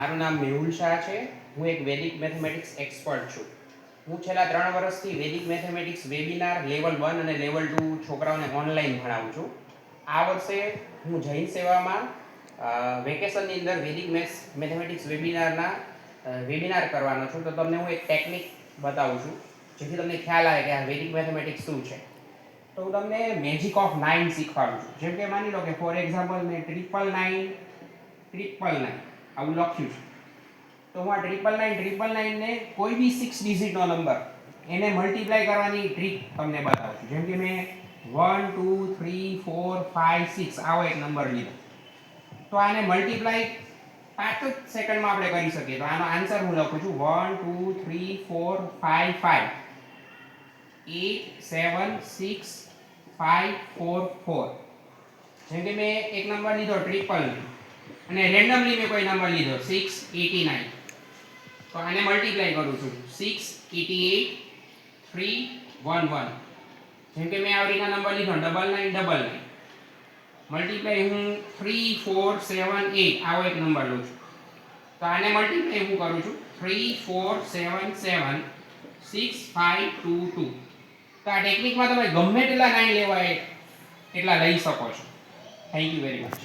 મારું નામ મેહુલ શાહ છે. હું એક વૈદિક મેથેમેટિક્સ એક્સપર્ટ છું. હું છેલ્લા 3 વર્ષથી વૈદિક મેથેમેટિક્સ વેબિનાર લેવલ 1 અને લેવલ 2 છોકરાઓને ઓનલાઈન ભણાવું છું. આ વર્ષે હું જૈન સેવામાં વેકેશનની અંદર વૈદિક મેથેમેટિક્સ વેબિનાર કરવાનો છું. તો તમને હું એક ટેકનિક બતાવું છું જેથી તમને ખ્યાલ આવે કે આ વૈદિક મેથેમેટિક્સ શું છે. તો હું તમને મેજિક ઓફ 9 શીખવાડું છું. જેમ કે માની લો કે ફોર એક્ઝામ્પલ મેં 999 આવું લખ્યું છે. તો હું આ 999 ને કોઈ બી 6 ડિજિટનો નંબર એને મલ્ટીપ્લાય કરવાની ટ્રીક તમને બતાવું છું. જેમ કે મેં 1 2 3 4 5 6 આવો એક નંબર લીધો. તો આને મલ્ટીપ્લાય 5 જ સેકન્ડમાં આપણે કરી શકીએ. તો આનો આન્સર હું લખું છું 1 2 3 4 5 5 8 7 6 5 4 4. જેમ કે મેં એક નંબર લીધો 999 અને રેન્ડમલી મેં કોઈ નંબર લીધો 689. તો આને મલ્ટીપ્લાય કરું છું 688 311. જેમ કે મેં આવી રીતના નંબર લીધો 9999 મલ્ટીપ્લાય હું 3 4 7 8 આવો એક નંબર લઉં છું. તો આને મલ્ટીપ્લાય હું કરું છું 3 4 7 7 6 5 2 2. તો આ ટેકનિકમાં તમે ગમે તેટલા 9 લેવા એટલા લઈ શકો છો. Thank you very much.